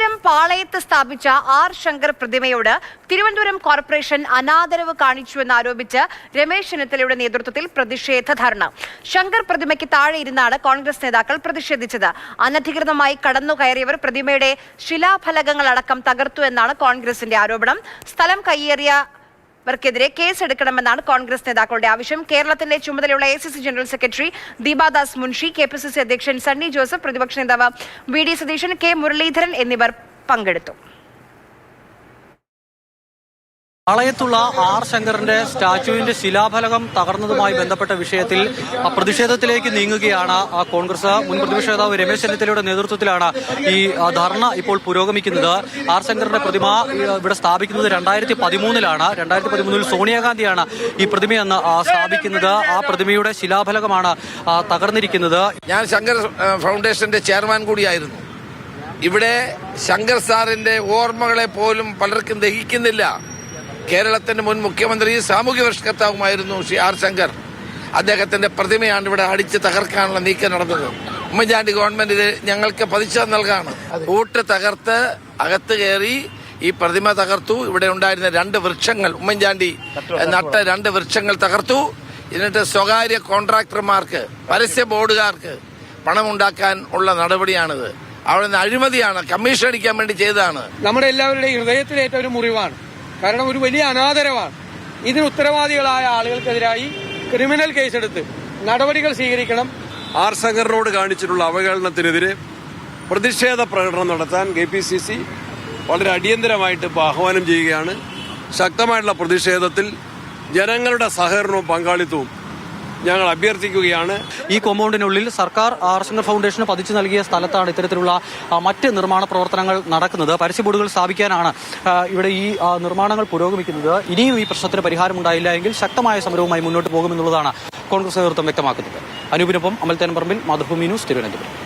തിരുവനന്തപുരം പാളയത്ത് സ്ഥാപിച്ച R Shankar പ്രതിമയോട് Thiruvananthapuram corporation അനാദരവ് കാണിച്ചുവെന്നാരോപിച്ച് Ramesh ചെന്നിത്തലയുടെ നേതൃത്വത്തിൽ പ്രതിഷേധ ധർണ. ശങ്കർ പ്രതിമയ്ക്ക് താഴെ ഇരുന്നാണ് കോൺഗ്രസ് നേതാക്കൾ പ്രതിഷേധിച്ചത്. അനധികൃതമായി കടന്നുകയറിയവർ പ്രതിമയുടെ ശിലാഫലകങ്ങളടക്കം തകർത്തു എന്നാണ് കോൺഗ്രസിന്റെ ആരോപണം. സ്ഥലം കയ്യേറിയവർക്കെതിരെ കേസെടുക്കണമെന്നാണ് കോൺഗ്രസ് നേതാക്കളുടെ ആവശ്യം. കേരളത്തിന്റെ ചുമതലയുള്ള ACC general secretary Deepa Das Munshi, KPCC അധ്യക്ഷൻ സണ്ണി ജോസഫ്, പ്രതിപക്ഷ നേതാവ് VD സതീശൻ, K മുരളീധരൻ എന്നിവർ പങ്കെടുത്തു. പാളയത്തുള്ള ആർ ശങ്കറിന്റെ സ്റ്റാച്യുവിന്റെ ശിലാഫലകം തകർന്നതുമായി ബന്ധപ്പെട്ട വിഷയത്തിൽ പ്രതിഷേധത്തിലേക്ക് നീങ്ങുകയാണ് കോൺഗ്രസ്. മുൻ പ്രതിപക്ഷ നേതാവ് രമേശ് ചെന്നിത്തലയുടെ നേതൃത്വത്തിലാണ് ഈ ധർണ ഇപ്പോൾ പുരോഗമിക്കുന്നത്. ആർ ശങ്കറിന്റെ പ്രതിമ ഇവിടെ സ്ഥാപിക്കുന്നത് 2013-ലാണ്. 2013 സോണിയാഗാന്ധിയാണ് ഈ പ്രതിമയെന്ന് സ്ഥാപിക്കുന്നത്. ആ പ്രതിമയുടെ ശിലാഫലകമാണ് തകർന്നിരിക്കുന്നത്. ഞാൻ ശങ്കർ ഫൗണ്ടേഷന്റെ ചെയർമാൻ കൂടിയായിരുന്നു. ഇവിടെ ശങ്കർ സാറിന്റെ ഓർമ്മകളെ പോലും പലർക്കും ദഹിക്കുന്നില്ല. കേരളത്തിന്റെ മുൻ മുഖ്യമന്ത്രി സാമൂഹ്യ പരിഷ്കർത്താവുമായിരുന്നു ശ്രീ ആർ ശങ്കർ. അദ്ദേഹത്തിന്റെ പ്രതിമയാണ് ഇവിടെ അടിച്ച് തകർക്കാനുള്ള നീക്കം നടന്നത്. ഉമ്മൻചാണ്ടി ഗവൺമെന്റ് ഞങ്ങൾക്ക് പ്രതിഷേധം നൽകാണ്. കൂട്ട് തകർത്ത് അകത്ത് കയറി ഈ പ്രതിമ തകർത്തു. ഇവിടെ ഉണ്ടായിരുന്ന 2 വൃക്ഷങ്ങൾ, ഉമ്മൻചാണ്ടി നട്ട 2 വൃക്ഷങ്ങൾ തകർത്തു. എന്നിട്ട് സ്വകാര്യ കോൺട്രാക്ടർമാർക്ക്, പരസ്യ ബോർഡുകാർക്ക് പണമുണ്ടാക്കാൻ ഉള്ള നടപടിയാണിത്. അവിടെ നിന്ന് അഴിമതിയാണ്, കമ്മീഷൻ അടിക്കാൻ വേണ്ടി ചെയ്തതാണ്. നമ്മുടെ എല്ലാവരുടെയും ഹൃദയത്തിലേറ്റ ഒരു മുറിവാണ്. കാരണം ഒരു വലിയ അനാദരവാണ്. ഇതിന് ഉത്തരവാദികളായ ആളുകൾക്കെതിരായി ക്രിമിനൽ കേസെടുത്ത് നടപടികൾ സ്വീകരിക്കണം. ആർ ശങ്കറിനോട് കാണിച്ചിട്ടുള്ള അവഹേളനത്തിനെതിരെ പ്രതിഷേധ പ്രകടനം നടത്താൻ KPCC വളരെ അടിയന്തരമായിട്ട് ആഹ്വാനം ചെയ്യുകയാണ്. ശക്തമായിട്ടുള്ള പ്രതിഷേധത്തിൽ ജനങ്ങളുടെ സഹകരണവും പങ്കാളിത്തവും ഞങ്ങൾ അഭ്യർത്ഥിക്കുകയാണ്. ഈ കോമ്പൗണ്ടിനുള്ളിൽ സർക്കാർ ആർ ശങ്കർ ഫൗണ്ടേഷന് പതിച്ചു നൽകിയ സ്ഥലത്താണ് ഇത്തരത്തിലുള്ള മറ്റ് നിർമ്മാണ പ്രവർത്തനങ്ങൾ നടക്കുന്നത്. പരസ്യ ബോർഡുകൾ സ്ഥാപിക്കാനാണ് ഇവിടെ ഈ നിർമ്മാണങ്ങൾ പുരോഗമിക്കുന്നത്. ഇനിയും ഈ പ്രശ്നത്തിന് പരിഹാരമുണ്ടായില്ല എങ്കിൽ ശക്തമായ സമരവുമായി മുന്നോട്ട് പോകുമെന്നുള്ളതാണ് കോൺഗ്രസ് നേതൃത്വം വ്യക്തമാക്കുന്നത്. അനൂപിനൊപ്പം അമൽ തേൻപറമ്പിൽ, മാതൃഭൂമി ന്യൂസ്, തിരുവനന്തപുരം.